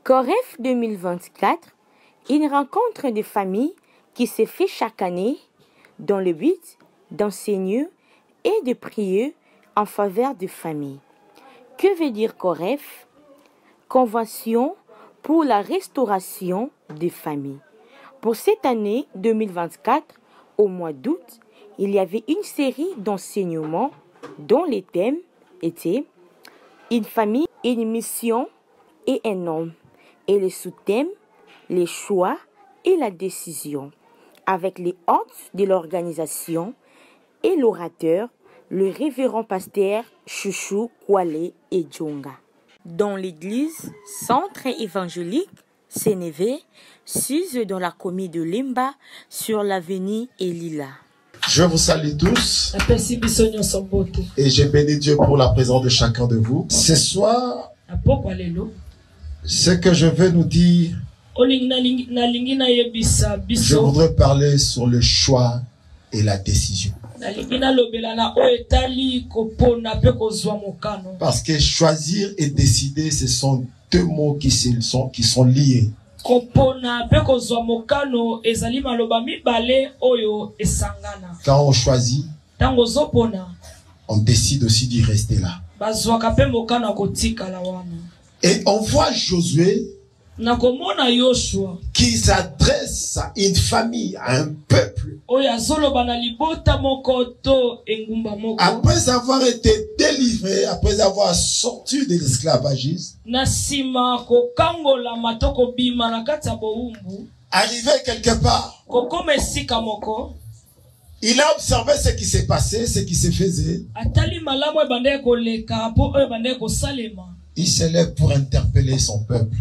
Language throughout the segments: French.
Coref 2024, une rencontre de familles qui se fait chaque année dans le but d'enseigner et de prier en faveur des familles. Que veut dire Coref? Convention pour la restauration des familles. Pour cette année 2024, au mois d'août, il y avait une série d'enseignements dont les thèmes étaient une famille, une mission et un homme, et les sous-thèmes, les choix et la décision, avec les hôtes de l'organisation et l'orateur, le révérend pasteur Chouchou Kwale et Djonga. Dans l'église Centre évangélique Sénévé, sise dans la commune de Limba, sur l'avenue Elila. Je vous salue tous et je bénis Dieu pour la présence de chacun de vous. Ce soir, ce que je veux nous dire, je voudrais parler sur le choix et la décision. Parce que choisir et décider, ce sont deux mots qui sont liés. Quand on choisit, on décide aussi d'y rester là. Et on voit Josué qui s'adresse à une famille, à un peuple. Après avoir été délivré, après avoir sorti de l'esclavagisme, arrivé quelque part, il a observé ce qui s'est passé, ce qui se faisait. Il se lève pour interpeller son peuple.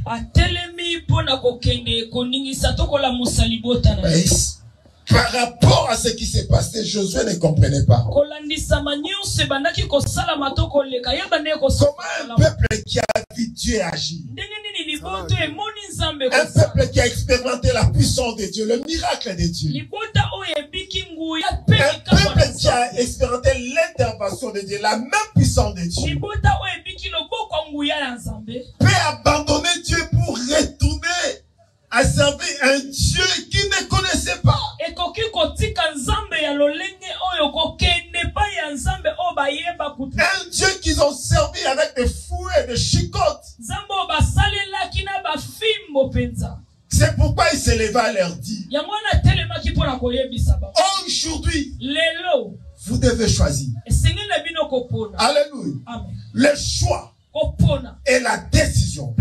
Mais par rapport à ce qui s'est passé, Josué ne comprenait pas. Comment un peuple qui a vu Dieu agir, un peuple qui a expérimenté la puissance de Dieu, le miracle de Dieu, un peuple qui a expérimenté l'intervention de Dieu, la même puissance de Dieu, peut abandonner Dieu pour retourner à servir un Dieu qu'il ne connaissait pas. Un Dieu qu'ils ont servi avec des fouets, des chicottes. C'est pourquoi il s'est levé à leur dire, aujourd'hui, vous devez choisir. Alléluia. Le choix et la décision,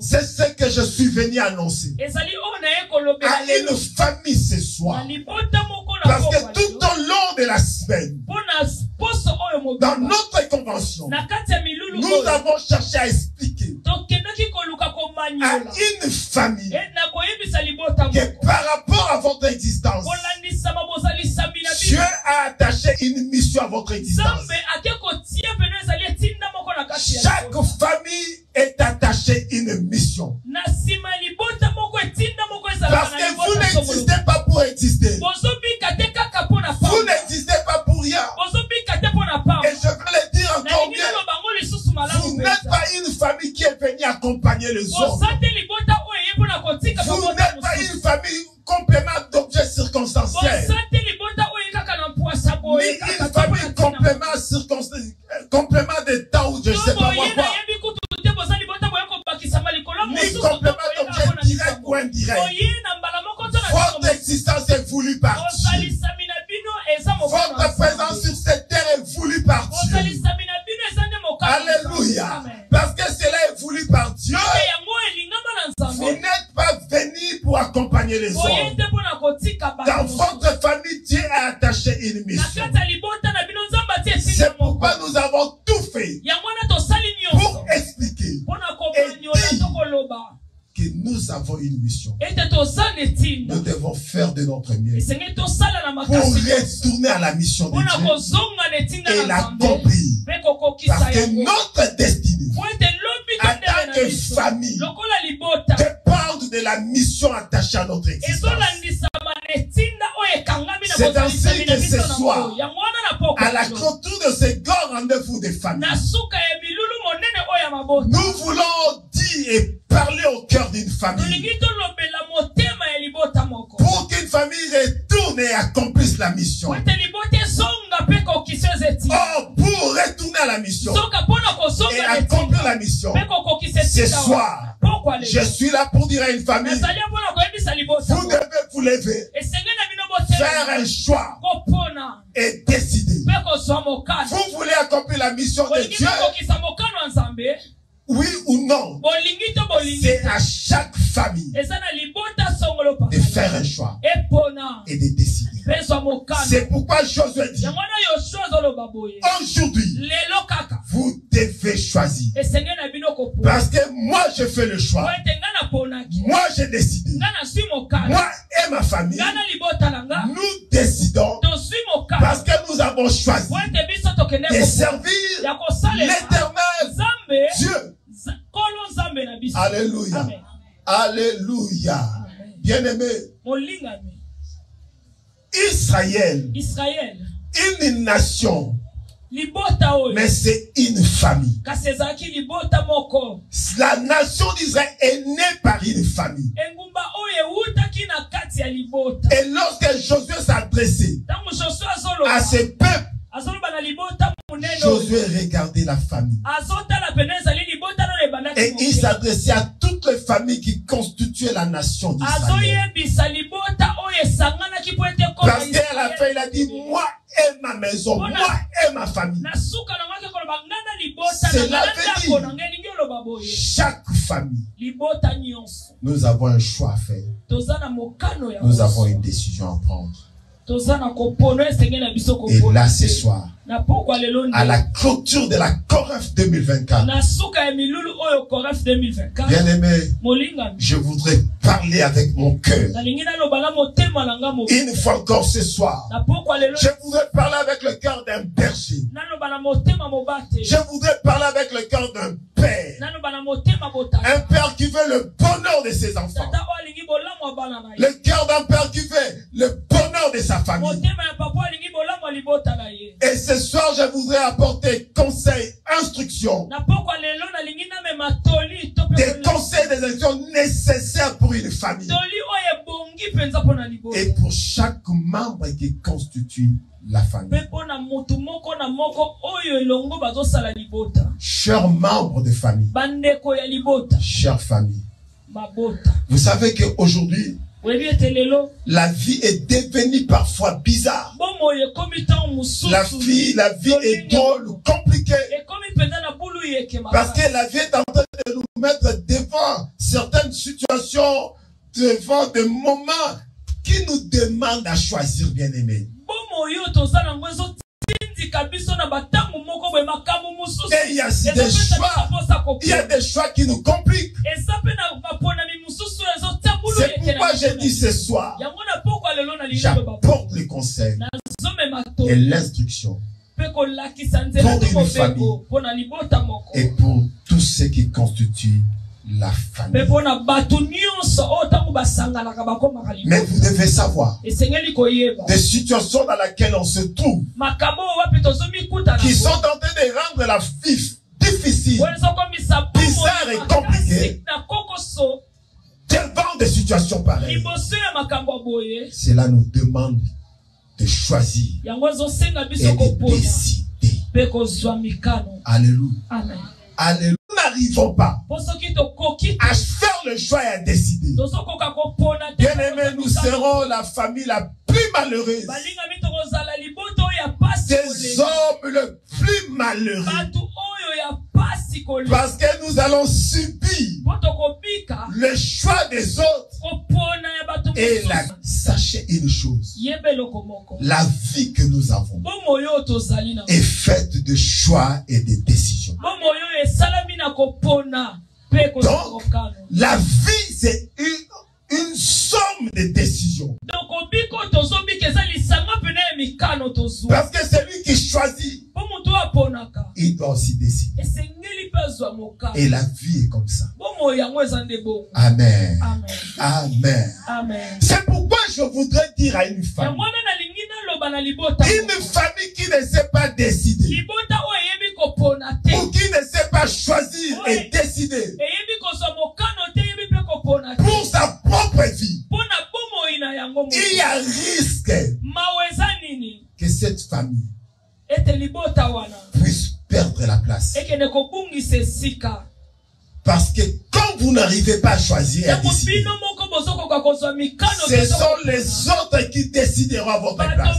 c'est ce que je suis venu annoncer à une famille ce soir. Parce que tout au long de la semaine, dans notre convention, nous avons cherché à expliquer à une famille que par rapport à votre existence, Dieu a attaché une mission à votre existence. Chaque famille est attachée une mission. Parce que vous n'existez pas pour exister. Vous n'existez pas pour rien. Et je veux le dire encore bien. Vous n'êtes pas une famille qui est venue accompagner les autres. Vous n'êtes pas une famille complément d'objets circonstanciels. Ni une famille complément de temps ou je ne sais pas moi quoi. Ni complément d'objet direct ou indirect. Votre existence est voulue par Dieu. Votre présence sur cette terre est voulue par Dieu. Alléluia. Parce que cela est voulu par Dieu. Vous n'êtes pas venus pour accompagner les autres. Dans votre famille, Dieu a attaché une mission. C'est pourquoi nous avons tout fait pour expliquer et dire que nous avons une mission. Nous devons faire de notre mieux pour retourner à la mission de Dieu et l'accomplir. Parce que notre destinée, en tant que famille, dépend de la mission attachée à notre existence. C'est ainsi que ce soir, à la clôture de ce grand rendez-vous des familles, nous voulons dire et parler au cœur d'une famille. Pour qu'une famille retourne et accomplisse la mission. Oh, pour retourner à la mission et accomplir la mission, ce soir, je suis là pour dire à une famille, vous devez vous lever, faire un choix et décider. Vous voulez accomplir la mission de Dieu, oui ou non? C'est à chaque famille de faire un choix et de décider. C'est pourquoi Josué dit, aujourd'hui, vous devez choisir. Parce que moi, je fais le choix. Moi, j'ai décidé. Moi et ma famille, nous décidons parce que nous avons choisi de servir l'Éternel Dieu. Alléluia. Amen. Alléluia. Bien-aimé, Israël, une nation, mais c'est une famille. La nation d'Israël est née par une famille. Et lorsque Josué s'adressait à ce peuple, Josué regardait la famille. Et il s'adressait à toutes les familles qui constituaient la nation d'Israël. Parce qu'à la fin, il a dit, moi et ma maison, moi et ma famille. Cela veut dire, chaque famille, nous avons un choix à faire. Nous avons une décision à prendre. Et là, ce soir, à la clôture de la Coref 2024, bien aimé, je voudrais parler avec mon cœur. Une fois encore ce soir, je voudrais parler avec le cœur d'un berger. Je voudrais parler avec le cœur d'un père. Un père qui veut le bonheur de ses enfants. Le cœur d'un père qui veut le bonheur de sa famille. Et ce soir, je voudrais apporter conseils, instructions, des conseils, des instructions nécessaires pour une famille et pour chaque membre qui constitue la famille. Chers membres de famille, chère famille, vous savez qu'aujourd'hui, la vie est devenue parfois bizarre. La vie est drôle, compliquée. Parce que la vie est en train de nous mettre devant certaines situations, devant des moments qui nous demandent à choisir, bien aimé. Et il y a des choix. Il y a des choix qui nous compliquent. C'est pourquoi je dis ce soir, j'apporte le conseil et l'instruction pour une famille et pour tous ceux qui constituent la famille. Mais vous devez savoir des situations dans lesquelles on se trouve qui sont en train de rendre la vie difficile, bizarre et compliquée. Devant des situations pareilles, cela nous demande de choisir et de décider. Alléluia. Amen. Alléluia. Nous n'arrivons pas à faire le choix et à décider. Bien aimé, nous serons la famille la plus malheureuse, des hommes le plus malheureux, parce que nous allons subir le choix des autres. Et là, sachez une chose, la vie que nous avons est faite de choix et de décisions. Donc, la vie, c'est une somme de décisions. Parce que celui qui choisit, il doit aussi décider. Et la vie est comme ça. Amen. Amen. Amen. C'est pourquoi je voudrais dire à une famille qui ne sait pas décider, ou qui ne sait pas choisir et décider, a risque que cette famille puisse perdre la place. Parce que quand vous n'arrivez pas à choisir et à décider, ce sont les autres qui décideront à votre place.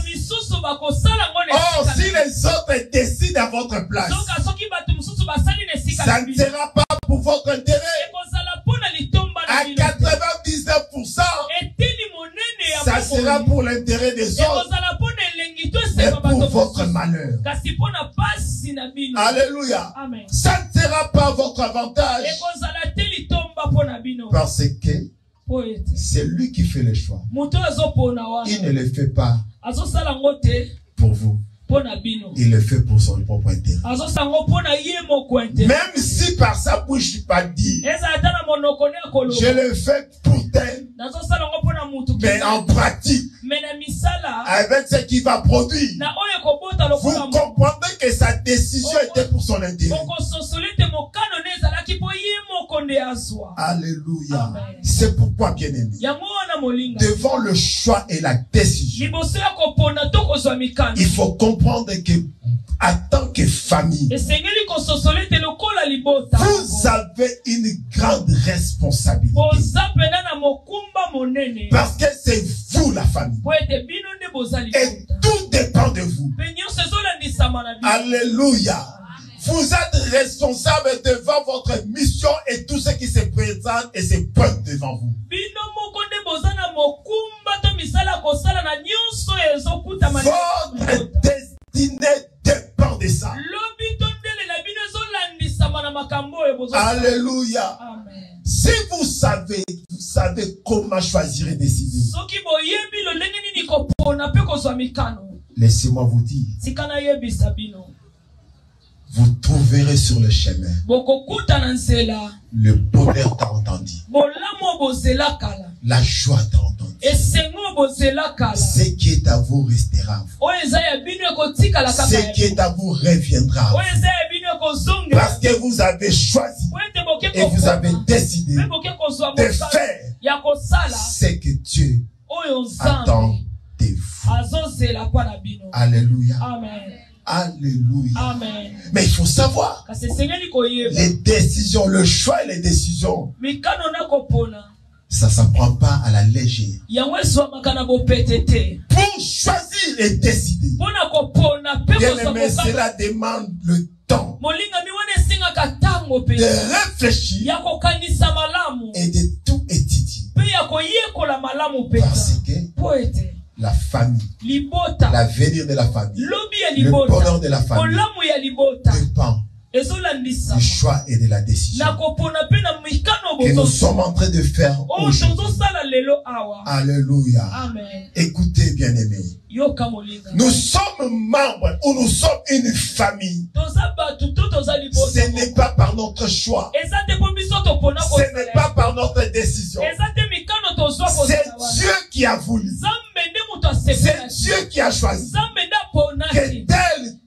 Or, si les autres décident à votre place, ça ne sera pas pour votre intérêt. À 99%, ça sera pour l'intérêt des autres, mais pour votre malheur. Alléluia. Ça ne sera pas votre avantage, parce que c'est lui qui fait le choix. Il ne le fait pas pour vous. Il le fait pour son propre intérêt. Même si par sa bouche il pas dit, je le fais pour tel, mais en pratique, avec ce qu'il va produire, vous comprenez que sa décision était pour son intérêt. Alléluia. C'est pourquoi, bien-aimé, devant le choix et la décision, il faut comprendre que, en tant que famille, vous avez une grande responsabilité. Parce que c'est vous la famille. Et tout dépend de vous. Alléluia. Vous êtes responsable devant votre mission et tout ce qui se présente et se pointe devant vous. Votre destinée dépend de ça. Alléluia. Si vous savez comment choisir et décider. Laissez-moi vous dire. Vous trouverez sur le chemin le bonheur t'a entendu, la joie t'a entendu. Ce qui est à vous restera à vous. Ce qui est à vous reviendra à vous. Parce que vous avez choisi et vous avez décidé de faire ce que Dieu attend de vous. Alléluia. Amen. Alléluia. Amen. Mais il faut savoir, les décisions, le choix et les décisions, ça ne s'apprend pas à la légère. Pour choisir et décider, bien aimé, cela demande le temps de réfléchir et de tout étudier. Parce que la famille, l'avenir de la famille, le bonheur de la famille dépend du choix et de la décision que nous sommes en train de faire aujourd'hui. Alléluia. Amen. Écoutez, bien-aimés, nous sommes membres ou nous sommes une famille. Ce n'est pas par notre choix, ce n'est pas par notre décision. C'est Dieu qui a voulu. C'est Dieu qui a choisi que tel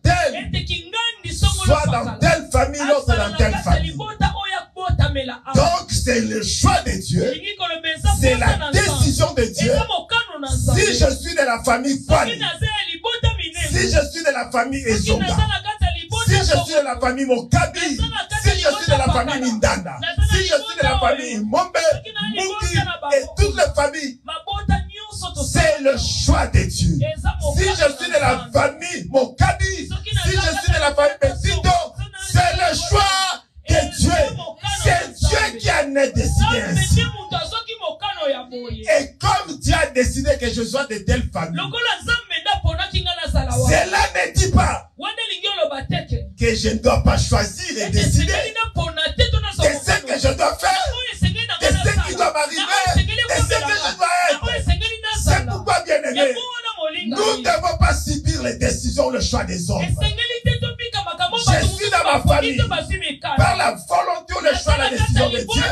soit dans telle famille, l'autre dans telle famille. Donc c'est le choix de Dieu, c'est la décision de Dieu. Si je suis de la famille Kwani, si je suis de la famille Ezonga, si je suis de la famille Mokabi, si je suis de la famille Mindanda, si je suis de la famille Mombe, Muki et toutes les familles, c'est le choix de Dieu. Si je suis de la famille Mokabi, si je suis de la famille Besido, c'est le choix de Dieu. C'est Dieu qui en a décidé ainsi. Et comme Dieu a décidé que je sois de telle famille, cela ne dit pas que je ne dois pas choisir et décider de ce que je dois faire, de ce qui doit m'arriver, de ce que je dois être. C'est pourquoi, bien aimé, nous ne devons pas subir les décisions, le choix des hommes. Je suis dans ma famille par la volonté ou le choix, la décision de Dieu.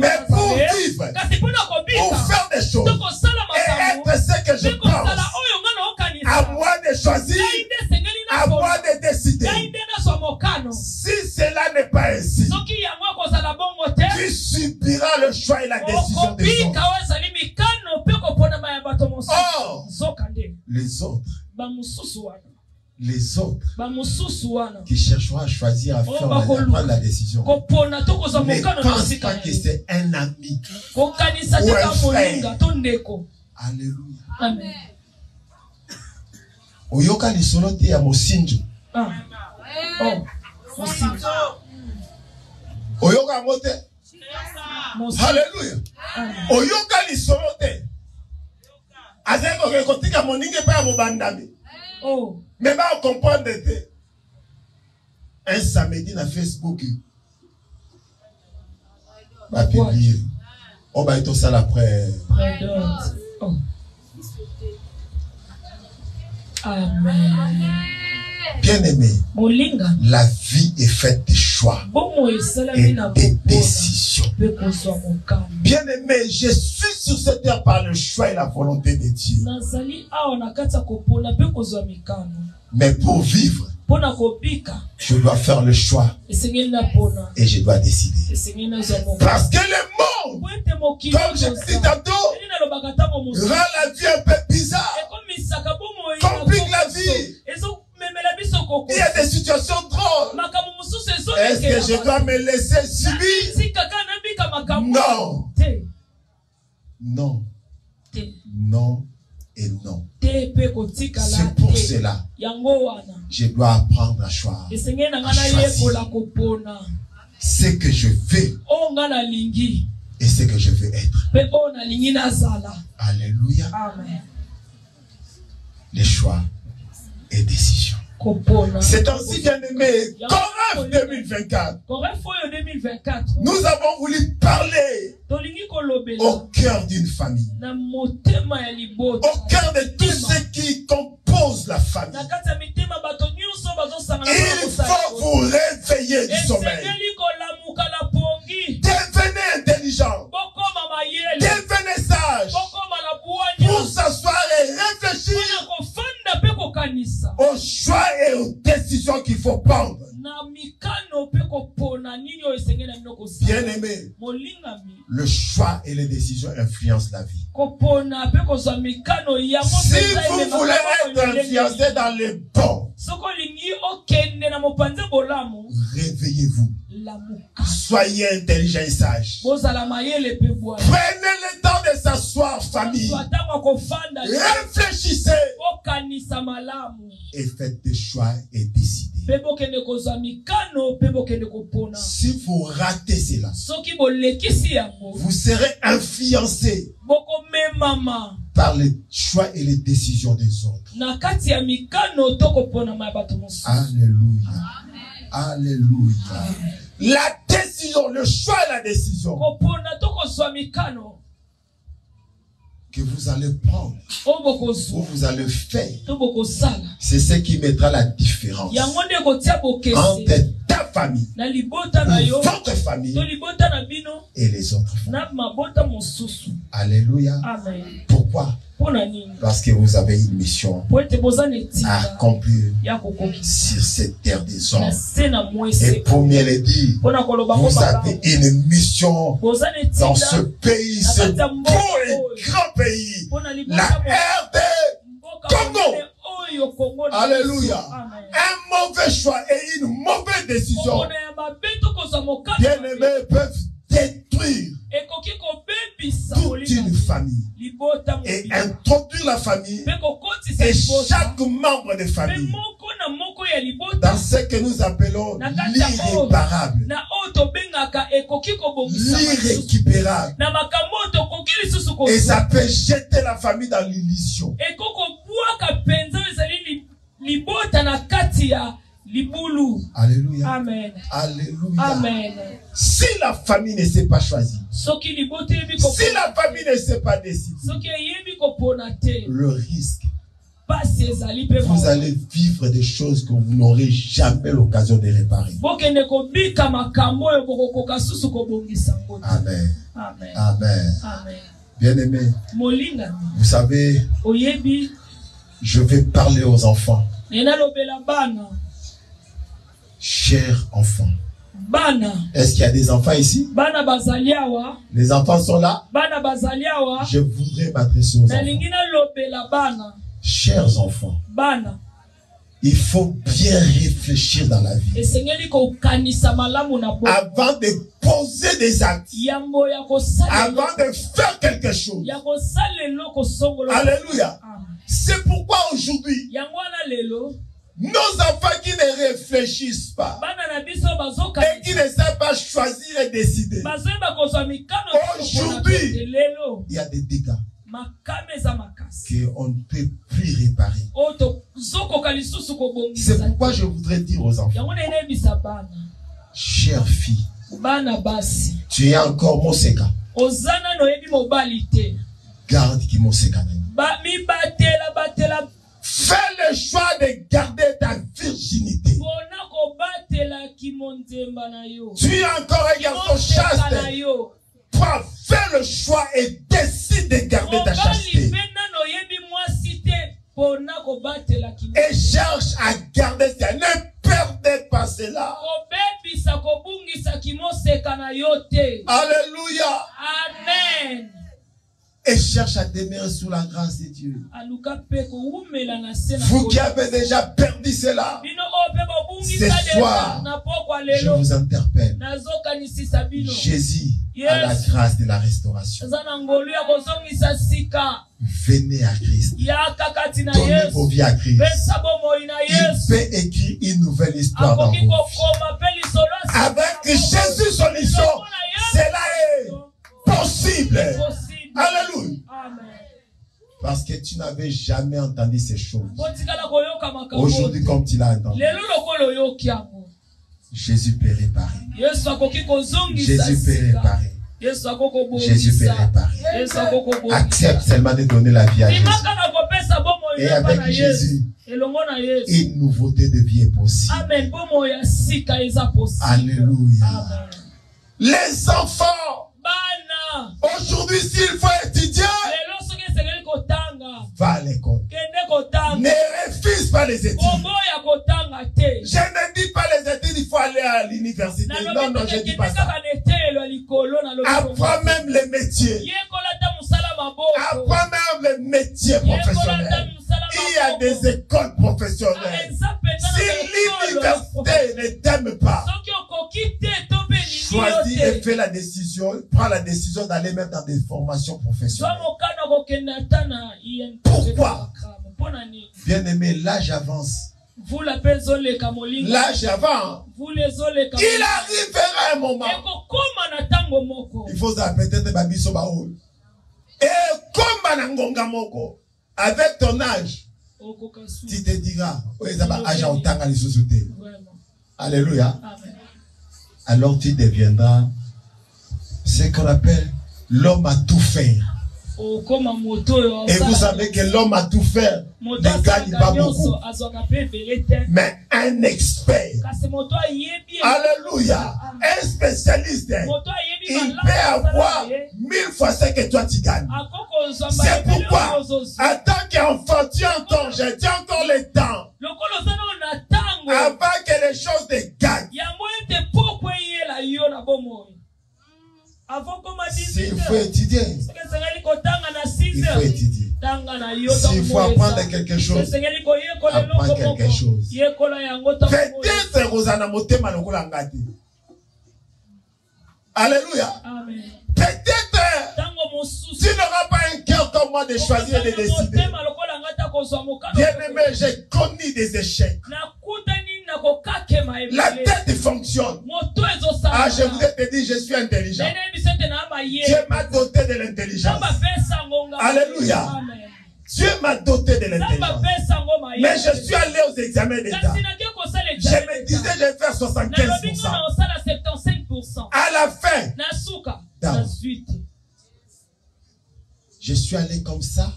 Mais pour vivre, pour faire des choses et être ce que je pense, à moi de choisir, à moi de décider. Si cela n'est pas ainsi, tu subiras le choix et la décision des autres. Les autres qui chercheront à choisir, à faire, à prendre la décision, ne pense pas que c'est un ami ou un frère. Alléluia. Amen. Oyoka lisolo te ya mosinjo. Oyoka mote. Alléluia. Oyoka lisolo te. Azeko ke kotika moninge pa mobandami. Mais va comprendre te. Un samedi na Facebook. Va publier. On va être ça après. Amen. Bien-aimé, la vie est faite de choix et de décisions. Bien-aimé, je suis sur cette terre par le choix et la volonté de Dieu. Mais pour vivre, je dois faire le choix et je dois décider. Parce que le monde, comme je dis tantôt, rend la vie un peu bizarre, complique la vie. Il y a des situations drôles. Est-ce que je dois me laisser subir? Non. Non. Non et non. C'est pour cela je dois apprendre à choisir ce que je veux et ce que je veux être. Alléluia. Amen. Les choix et décisions. C'est ainsi, bien-aimé, Corinthe 2024. Nous avons voulu parler au cœur d'une famille, au cœur de tous ceux qui composent la famille. Il faut vous réveiller du sommeil. Devenez intelligent. Devenez sage pour s'asseoir et réfléchir aux choix et aux décisions qu'il faut prendre. Bien-aimé, le choix et les décisions influencent la vie. Si vous voulez être influencé dans les bons, réveillez-vous. Soyez intelligent et sage. Prenez le temps de s'asseoir, famille. Réfléchissez et faites des choix et décidez. Si vous ratez cela, vous serez influencé par les choix et les décisions des autres. Alléluia. Alléluia. La décision, le choix et la décision que vous allez prendre, ou vous allez faire, c'est ce qui mettra la différence entre ta famille, ou votre famille, et les autres familles. Alléluia. Amen. Pourquoi? Parce que vous avez une mission à accomplir sur cette terre des hommes. Et pour mieux le dire, vous avez une mission dans ce pays, ce beau et grand pays, la RD Congo. Alléluia. Un mauvais choix et une mauvaise décision, bien-aimés, peuvent détruire toute une famille et introduire la famille et chaque membre de famille dans ce que nous appelons l'irréparable, l'irrécupérable. Et ça peut jeter la famille dans l'illusion. Alléluia. Amen. Alléluia. Amen. Si la famille ne s'est pas choisie, si la famille ne s'est pas décidée, le risque, vous allez vivre des choses que vous n'aurez jamais l'occasion de réparer. Amen. Amen. Amen. Amen. Bien-aimé, vous savez, je vais parler aux enfants. Chers enfants, est-ce qu'il y a des enfants ici? Les enfants sont là. Je voudrais m'adresser aux enfants. Chers enfants, il faut bien réfléchir dans la vie. Avant de poser des actes, avant de faire quelque chose. Alléluia. C'est pourquoi aujourd'hui, nos enfants qui ne réfléchissent pas et qui ne savent pas choisir et décider, aujourd'hui, il y a des dégâts qu'on ne peut plus réparer. C'est pourquoi je voudrais dire aux enfants, chère fille, tu es encore Moseka. Garde qui Moseka. Fais le choix de garder ta virginité. Tu es encore un garçon chaste. Fais le choix et décide de garder ta chasteté. Et cherche à garder ça. Ne perdez pas cela. Alléluia. Amen. Et cherche à demeurer sous la grâce de Dieu. Vous qui avez déjà perdu cela, ce soir, je vous interpelle. Jésus a la grâce de la restauration. Venez à Christ. Donnez vos vies à Christ. Il peut écrire une nouvelle histoire dans vos vies. Avec Jésus solution, cela est possible. Alléluia. Parce que tu n'avais jamais entendu ces choses. Aujourd'hui, comme tu l'as entendu, Jésus peut réparer. Jésus peut réparer. Jésus peut réparer. Accepte seulement de donner la vie à Jésus. Et avec Jésus, une nouveauté de vie est possible. Alléluia. Les enfants, aujourd'hui, s'il faut étudier, va à l'école. Ne refuse pas les études. Je ne dis pas les études, il faut aller à l'université. Non, non, je ne dis pas ça. Apprends même les métiers. Apprends même les métiers professionnels. Il y a des écoles professionnelles. Si l'université ne t'aime pas, choisis et fais la décision, prends la décision d'aller même dans des formations professionnelles. Pourquoi? Bien aimé, l'âge avance. L'âge avance. Il arrivera un moment. Il faut peut-être babiso baoul. Et comme banangonga moko, avec ton âge, tu te diras, alléluia. Alors tu deviendras ce qu'on appelle l'homme à tout faire. Et vous savez que l'homme à tout faire ne gagne pas beaucoup. Mais un expert, alléluia, un spécialiste, il peut avoir 1000 fois ce que toi tu gagnes. C'est pourquoi, en tant qu'enfant, tu as encore le temps. Avant que les choses te gagnent. S'il faut étudier, il faut étudier. S'il faut apprendre quelque chose, apprends quelque chose. Peut-être Rosanna Motema lokola ngati. Alléluia. Peut-être tu n'auras pas un cœur comme moi de choisir et de décider. Bien aimé, j'ai connu des échecs. La tête fonctionne. Ah, je voudrais te dire, je suis intelligent. Dieu m'a doté de l'intelligence. Alléluia. Dieu m'a doté de l'intelligence. Mais je suis allé aux examens d'État. Je me disais, je vais faire 75%. À la fin, je suis allé comme ça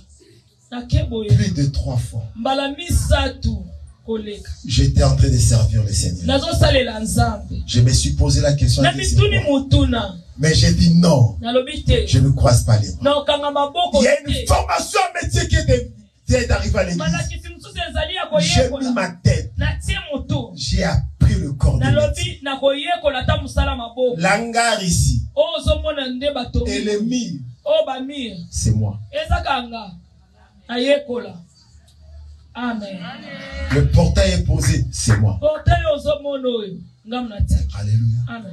plus de 3 fois. J'étais en train de servir le Seigneur. Je me suis posé la question. Mais j'ai dit non. Je ne croise pas les bras. Il y a une formation à métier qui est d'arriver à l'église. J'ai mis ma tête. J'ai appris le corps de métier. L'hangar ici. Et le mire. C'est moi. Amen. Le portail est posé, c'est moi. Alléluia. Amen.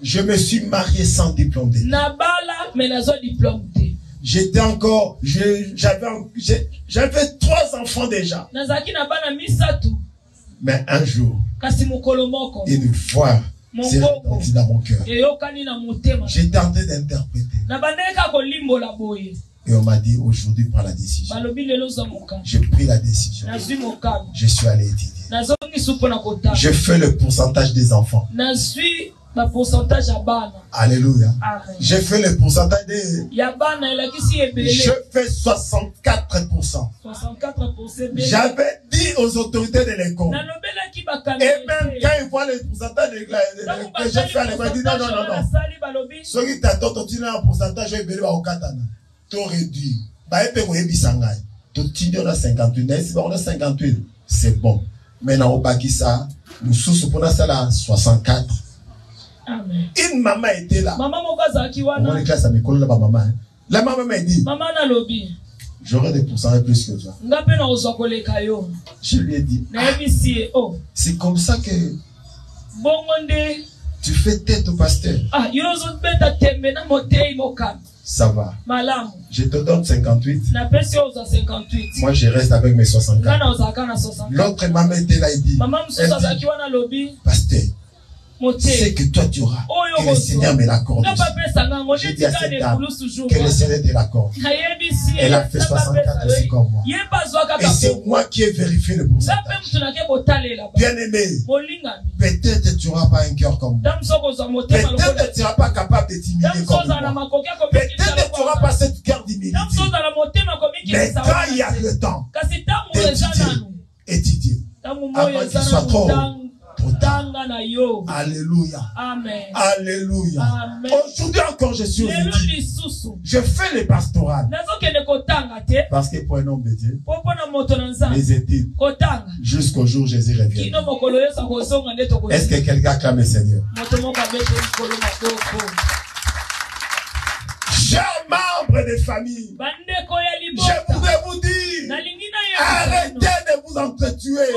Je me suis marié sans diplôme d'État. J'étais encore, j'avais 3 enfants déjà. Mais un jour, une voix s'est répandue dans mon cœur. J'étais en train d'interpréter. Et on m'a dit aujourd'hui, prends la décision. J'ai pris la décision. Je suis allé étudier. Je fais le pourcentage des enfants. Alléluia. J'ai fait le pourcentage des... Je fais 64%. J'avais dit aux autorités de l'école. Et même quand ils voient le pourcentage que j'ai fait à l'école, ils disent non. Ceux qui t'attendent, tu as un pourcentage, je vais au katana. Tout réduit. On a 58. Si on a 58, c'est bon. Maintenant, au Bakissa, nous sous pour ça 64. Amen. Une maman était là. Maman on est classe à mes collègues, maman. La maman m'a dit, j'aurai des pourcentages plus que toi. Je lui ai dit, c'est comme ça que tu fais tête au pasteur. Ça va. Je te donne 58. Moi, je reste avec mes 64. L'autre maman était là et dit, pasteur, c'est que toi tu auras. Que le Seigneur me l'accorde. J'ai dit à cette dame que le Seigneur te l'accorde. Elle a fait 64 aussi comme moi. Et c'est moi qui ai vérifié le pourcentage. Bien aimé, peut-être tu n'auras pas un cœur comme moi. Peut-être tu n'auras pas capable de t'humilier comme moi. Peut-être tu n'auras pas cette cœur d'humilité. Mais quand il y a le temps d'étudier, avant qu'il soit trop tard. Alléluia. Amen. Alléluia. Aujourd'hui encore, je suis aujourd'hui. Je fais les pastorales. Parce que pour un homme de Dieu, les études, jusqu'au jour où Jésus revient. Est-ce que quelqu'un acclame le Seigneur? Chers membres des familles, je voudrais vous dire, arrêtez de vous entretuer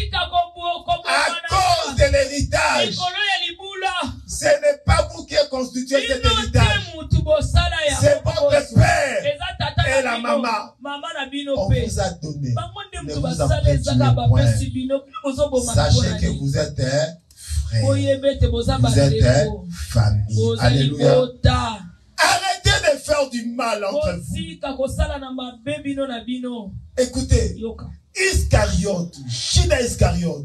à cause de l'héritage. Ce n'est pas vous qui avez constitué cet héritage. C'est votre père et la maman. On vous a donné. Ne vous entretuez point. Sachez que vous êtes frères. Vous êtes famille. Alléluia. Arrêtez de faire du mal entre vous. Écoutez, Iscariote, Judas Iscariote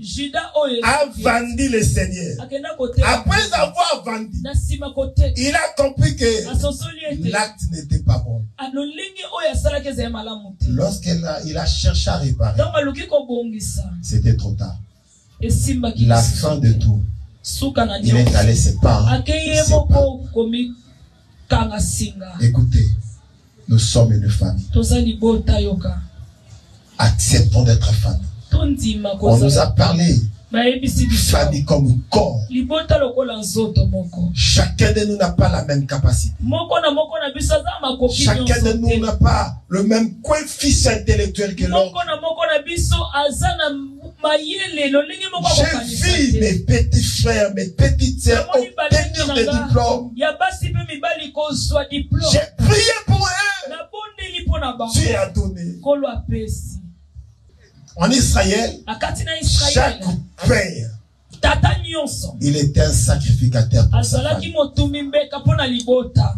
a vendu le Seigneur. Après avoir vendu, il a compris que l'acte n'était pas bon. Lorsqu'il a cherché à réparer, c'était trop tard. La fin de tout, il est allé se pendre. Écoutez, nous sommes une famille. Acceptons d'être famille. On nous a parlé famille comme corps. Chacun de nous n'a pas la même capacité. Chacun de nous n'a pas le même coefficient intellectuel que l'autre. J'ai vu mes petits frères, mes petites sœurs obtenir des diplômes. J'ai prié pour eux. Dieu a donné. En Israël, chaque père, il était un sacrificateur pour sa famille.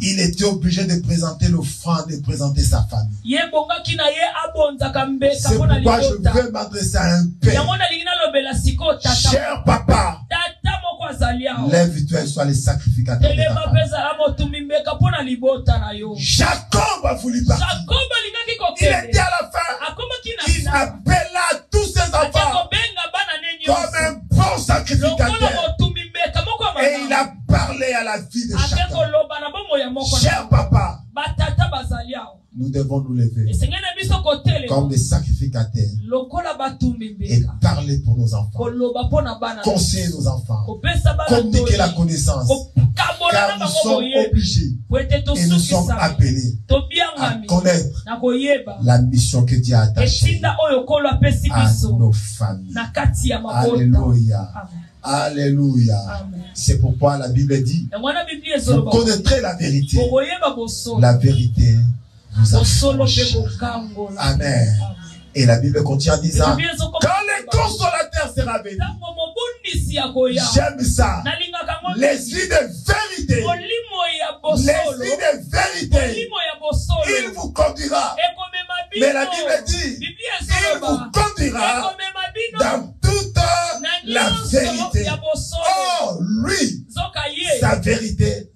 Il était obligé de présenter l'offrande, de présenter sa famille. C'est pourquoi je veux m'adresser à un père. Cher papa, lève-toi et sois le sacrificateur de ta famille. Jacob a voulu partir. Il était à la fin. Il appela tous ses enfants comme un bon sacrificateur. Et il a parlé à la vie de chacun. Cher papa, nous devons nous lever comme des sacrificateurs et parler pour nos enfants, conseiller nos enfants, communiquer la connaissance, car nous sommes obligés et nous sommes appelés à connaître la mission que Dieu a attachée à nos familles. Alléluia. Alléluia. C'est pourquoi la Bible dit, vous connaîtrez la vérité. La vérité vous affranchira. Amen. Et la Bible continue en disant, quand les consommateurs sera venu, j'aime ça. L'esprit de vérité, l'esprit de vérité, il vous conduira. Mais la Bible dit, il vous conduira dans toute la vérité. Oh, lui, sa vérité,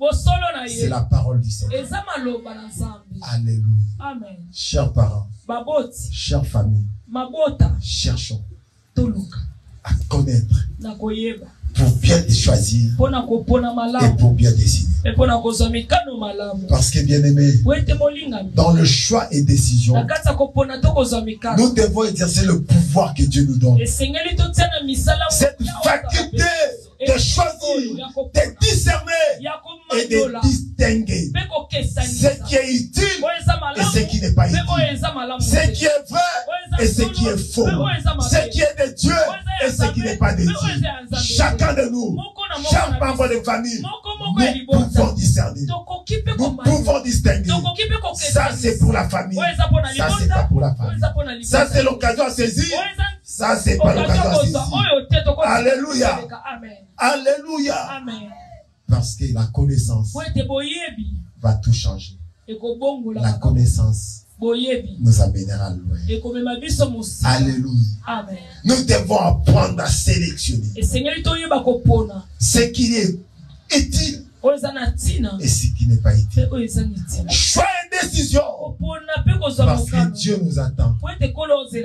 c'est la parole du Seigneur. Alléluia. Amen. Chers parents, chères familles, cherchons à connaître pour bien choisir et pour bien décider. Parce que bien aimé, dans le choix et décision, nous devons exercer le pouvoir que Dieu nous donne. Cette faculté de choisir, de discerner et de distinguer ce qui est utile et ce qui n'est pas utile, ce qui est vrai et ce qui est faux, ce qui est de Dieu et ce qui n'est pas de Dieu. Chacun de nous, chaque membre de famille, nous pouvons discerner, nous pouvons distinguer. Ça c'est pour la famille, ça c'est pas pour la famille, ça c'est l'occasion à saisir, ça c'est pas l'occasion à saisir. Alléluia. Alléluia. Amen. Parce que la connaissance va tout changer. La connaissance nous amènera loin. Alléluia. Amen. Nous devons apprendre à sélectionner ce qui est utile et ce qui n'est pas utile. Choix et décision. Parce que Dieu nous attend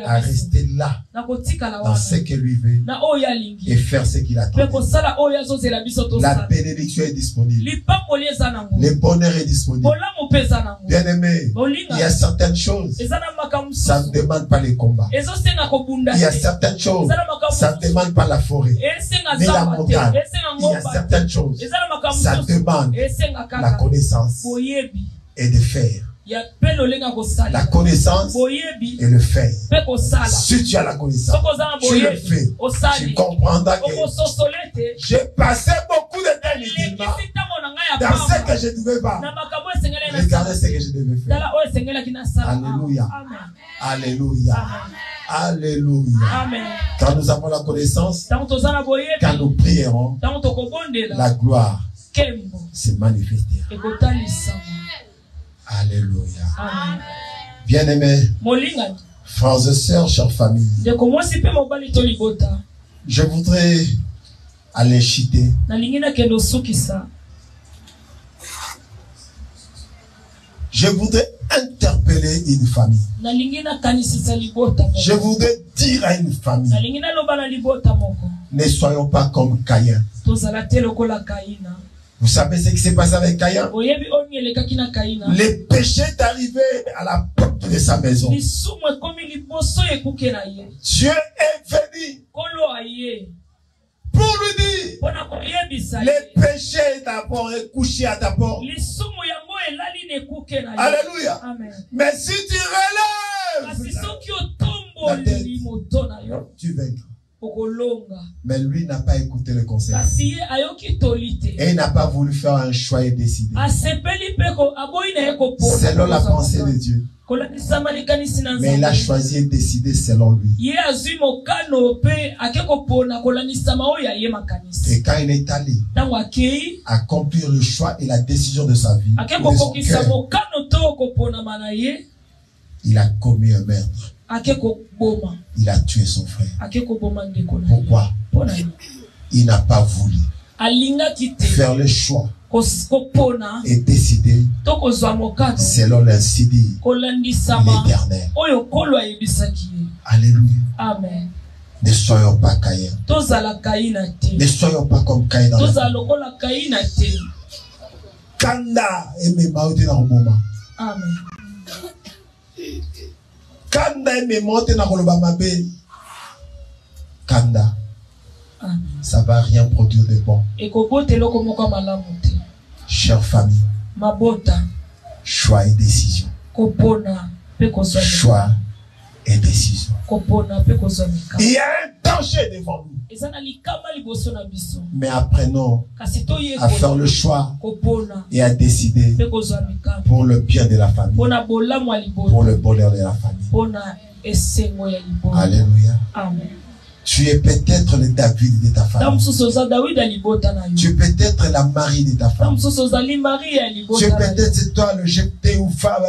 à rester là dans ce que lui veut et faire ce qu'il attend. La bénédiction est disponible. Le bonheur est disponible. Bien aimé, il y a certaines choses, ça ne demande pas les combats. Il y a certaines choses, ça ne demande pas la forêt ni la montagne. Il y a certaines choses, ça demande la connaissance et de faire. La connaissance et le faire. Si tu as la connaissance, tu le fais. Tu comprendras que j'ai passé beaucoup de temps inutilement dans ce que je ne devais pas. Regardez ce que je devais faire. Alléluia. Alléluia. Alléluia. Quand nous avons la connaissance, quand nous prierons, la gloire se manifestera. Alléluia. Bien-aimés, frères et sœurs, chères familles, je voudrais aller chiter. Je voudrais interpeller une famille. Je voudrais dire à une famille, ne soyons pas comme Caïn. Vous savez ce qui s'est passé avec Caïn? Le péché est arrivé à la porte de sa maison. Dieu est venu pour lui dire, le péché d'abord est couché à ta porte. Alléluia. Mais si tu relèves la tête, tu vaincras. Mais lui n'a pas écouté le conseil. Et il n'a pas voulu faire un choix et décider selon la pensée de Dieu. Mais il a choisi et décidé selon lui. Et quand il est allé accomplir le choix et la décision de sa vie, de son cœur, il a commis un meurtre. Il a tué son frère. Pourquoi? Il n'a pas voulu faire le choix et décider selon l'incident l'éternel. Alléluia. Amen. Ne soyons pas Caïn. Ne soyons pas comme Caïn dans la vie. Kanda et Memaote dans le moment. Amen. Kanda me monte na koloba mabe. Kanda. Ça va rien produire de bon. Chère famille. Choix et décision. Choix et décision. Il y a un danger devant nous. Mais apprenons à faire le choix et à décider pour le bien de la famille, pour le bonheur de la famille. Alléluia. Amen. Tu es peut-être le David de ta famille. Tu es peut-être la Marie de ta famille. Tu es peut-être c'est toi le Jephthé ou femme,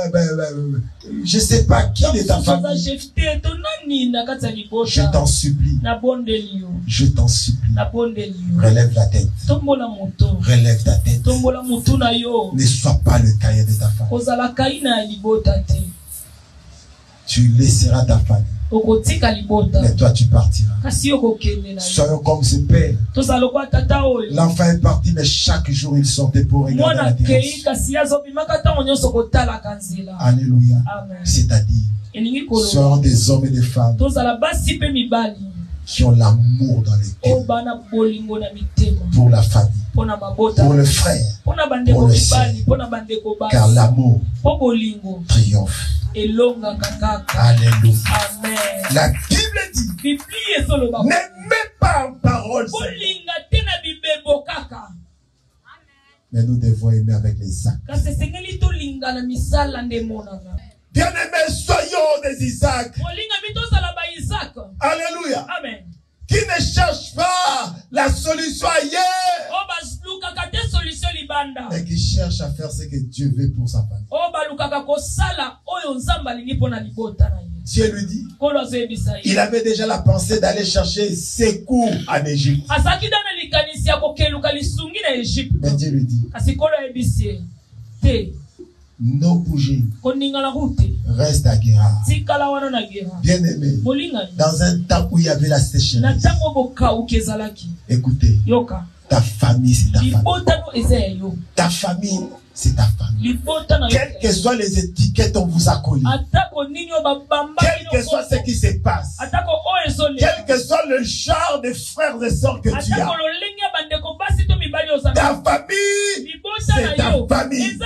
je ne sais pas qui de ta famille. Je t'en supplie. Je t'en supplie. Relève la tête. Relève ta tête. Ne sois pas le cahier de ta famille. Tu laisseras ta famille. Mais toi tu partiras. Soyons comme ce père. L'enfant est parti, mais chaque jour il sortait pour regarder la terrasse. Alléluia. C'est-à-dire, soyons des hommes et des femmes qui ont l'amour dans les cœurs pour la famille, pour le frère, pour le sœur, car l'amour triomphe. Alléluia. Amen. La Bible dit, n'aimez pas en parole, mais nous devons aimer avec les actes. Bien-aimés, soyons des Isaac. Alléluia. Amen. Qui ne cherche pas la solution ailleurs, mais qui cherche à faire ce que Dieu veut pour sa famille. Dieu lui dit, il avait déjà la pensée d'aller chercher secours en Égypte. Mais Dieu lui dit, ne bougez, reste à Guérard. Bien aimé, dans un temps où il y avait la sécheresse, écoutez, ta famille c'est ta famille. Ta famille c'est ta famille. Quelles que soient les étiquettes on vous a collées, quel que soit ce qui se passe, quel que soit le genre de frères et sœurs que tu as, ta famille c'est ta famille.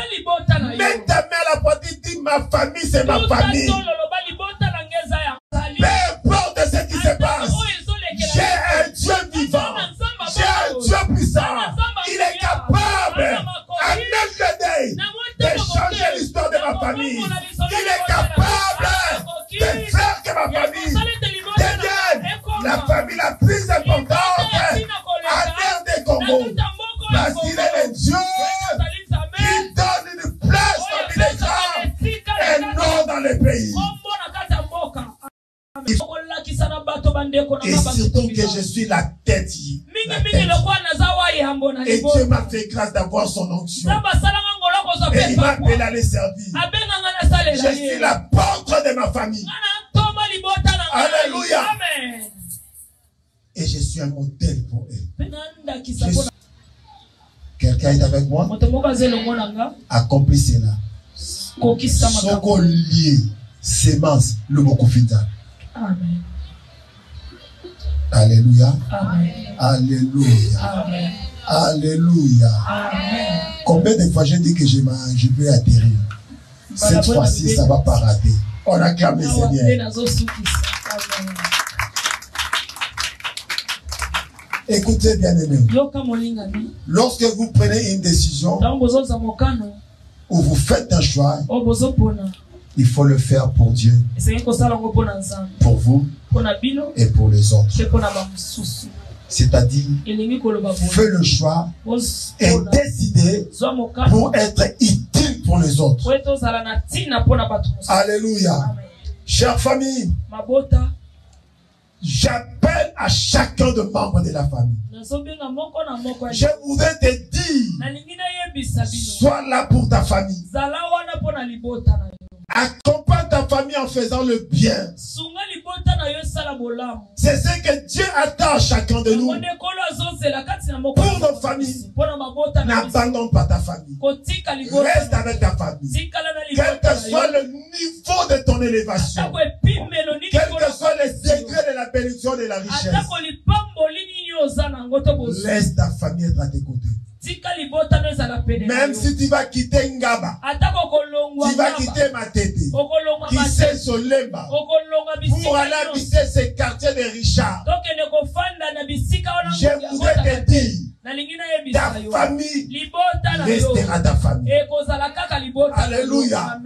Mets ta main à la poitrine, dis ma famille c'est ma famille. Peu importe ce qui se passe, j'ai un Dieu vivant, j'ai un Dieu puissant. Il est capable de changer l'histoire de ma famille. Il est capable de faire que ma famille devienne la famille la plus importante en terre des Congo. Parce qu'il est le Dieu qui donne une place parmi les gens et non dans les pays. Et surtout que je suis la tête. Et Dieu m'a fait grâce d'avoir son onction. Et il m'a appelé à les servir. Je suis l'apôtre de ma famille. Alléluia. Et je suis un modèle pour elle. Quelqu'un est avec moi? Accomplis cela. Soko lié, sémence, le Mokofinda. Amen. Alléluia. Amen. Alléluia. Amen. Alléluia. Amen. Combien de fois j'ai dit que je vais atterrir? Cette fois-ci, ça ne va pas rater. On acclame le Seigneur. Écoutez, bien-aimés. Lorsque vous prenez une décision ou vous faites un choix, il faut le faire pour Dieu, pour vous et pour les autres. C'est-à-dire, fais le choix et décider pour être utile pour les autres. Alléluia. Chère famille, j'appelle à chacun de membres de la famille. Je voudrais te dire, sois là pour ta famille. Accompagne ta famille en faisant le bien. C'est ce que Dieu attend à chacun de nous. Pour nos familles, n'abandonne pas ta famille. Reste avec ta famille. quel que soit le niveau de ton élévation, quel que soit le degré de la bénédiction et de la richesse, laisse ta famille être à tes côtés. Même si tu vas quitter Ngaba, tu vas quitter Matete, quitter Solemba, pour aller habiter ces quartiers de Richard, je voudrais te dire, ta famille restera ta famille. Alléluia.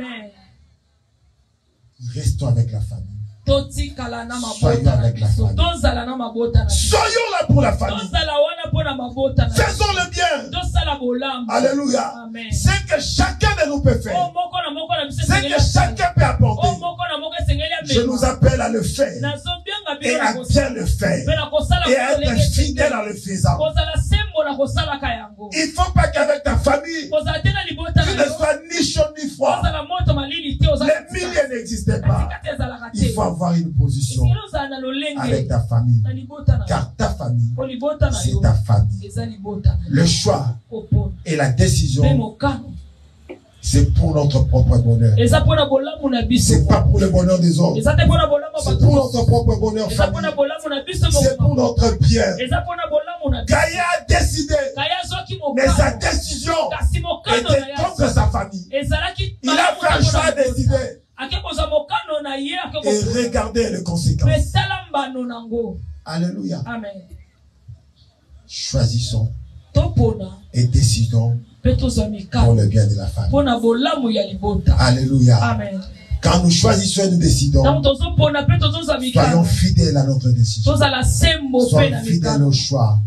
Restons avec la famille. Soyons avec la famille. Soyons là pour la famille. Faisons le bien. Alléluia. C'est que chacun de nous peut faire. C'est que chacun peut apporter. Je nous appelle à le faire. Et à bien le faire. Et à être fidèle en le faisant. Il ne faut pas qu'avec ta famille, tu ne sois ni chaud ni froid. Les milliers n'existaient pas. Il faut avoir une position avec ta famille. Car ta famille, c'est ta famille. Le choix et la décision, c'est pour notre propre bonheur. C'est pas pour le bonheur des autres. C'est pour notre propre bonheur famille. C'est pour notre bien. Gaïa a décidé, mais sa décision était contre sa famille. Il a fait un choix décidé. Et regardez les conséquences. Alléluia. Amen. Choisissons et décidons pour le bien de la famille. Alléluia. Amen. Quand nous choisissons et nous décidons, soyons fidèles à notre décision. Soyons fidèles au choix.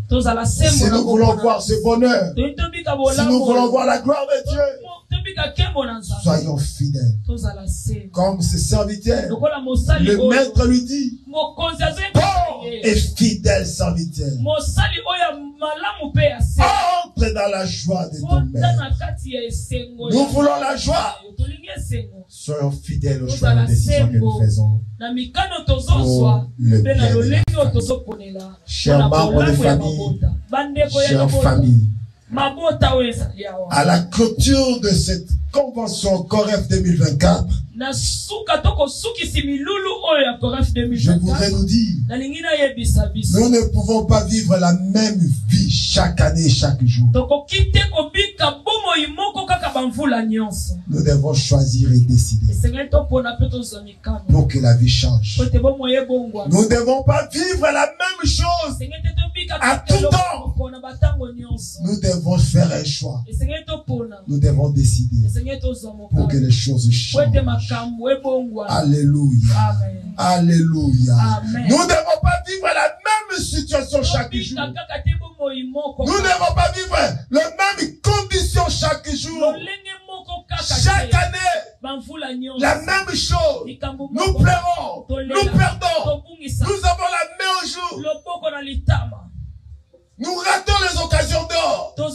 Si nous voulons voir ce bonheur, si nous voulons voir la gloire de Dieu, soyons fidèles. Comme ce serviteur, le maître lui dit, bon et fidèle serviteur, entre dans la joie de ton maître. Nous voulons la joie. Soyons fidèles aux choix et aux décisions que nous faisons pour le bien de la famille. Chers membres de famille, chères familles, à la clôture de cette convention COREF 2024, je voudrais nous dire, nous ne pouvons pas vivre la même vie chaque année, chaque jour. Nous devons choisir et décider pour que la vie change. Nous ne devons pas vivre la même chose à tout temps. Nous devons faire un choix. Nous devons décider pour que les choses changent. Alléluia. Amen. Alléluia. Amen. Nous ne devons pas vivre la même situation chaque jour. Nous ne devons pas vivre les mêmes conditions chaque jour. Chaque année, la même chose. Nous pleurons, nous perdons. Nous avons la main au jour. Nous ratons les occasions d'or. Quand il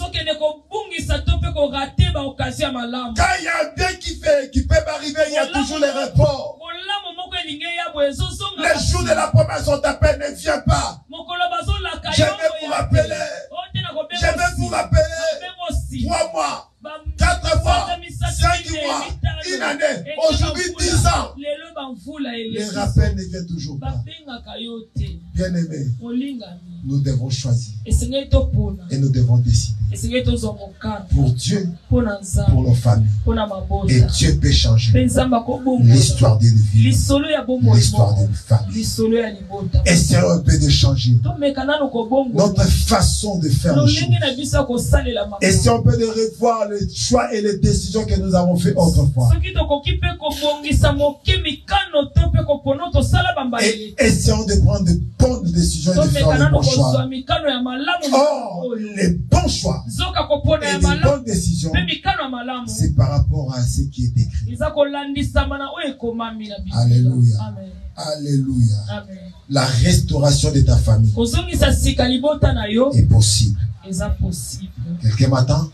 y a un bien qui peut m'arriver, il y a toujours les reports. Les jours de la promesse sont à peine, ne viens pas. Je vais vous rappeler. Je vais vous rappeler 3 mois, 4 mois, 5 mois, une année, aujourd'hui 10 ans. Les rappels ne viennent toujours pas. Bien aimé, nous devons choisir et nous devons décider pour Dieu, pour nos familles. Et Dieu peut changer l'histoire de nos vies, l'histoire de nos familles. Essayons un peu de changer notre façon de faire les choses. Essayons un peu de revoir les choix et les décisions que nous avons fait autrefois. Et essayons de prendre de bonnes décisions et de faire les bons choix. Or, les bons choix et les bonnes décisions, c'est par rapport à ce qui est écrit. Alléluia. Amen. Alléluia. Amen. La restauration de ta famille est possible. Quelqu'un m'attend?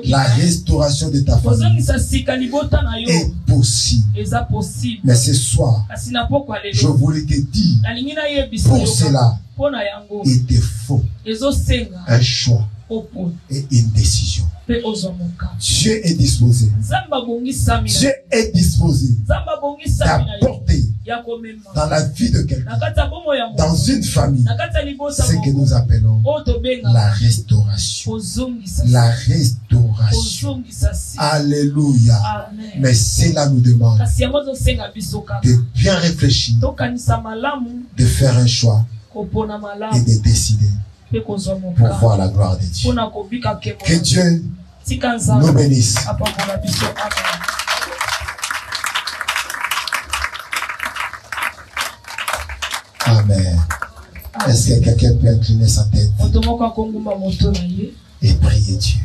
La restauration de ta famille est possible. Mais ce soir, je voulais te dire, pour cela, il te faut un choix et une décision. Dieu est disposé. Dieu est disposé d'apporter dans la vie de quelqu'un, dans une famille, ce que nous appelons la restauration. La restauration. Alléluia. Amen. Mais cela nous demande de bien réfléchir, de faire un choix et de décider pour voir la gloire de Dieu. Que Dieu nous bénisse. Amen. Est-ce que quelqu'un peut incliner sa tête et prier Dieu?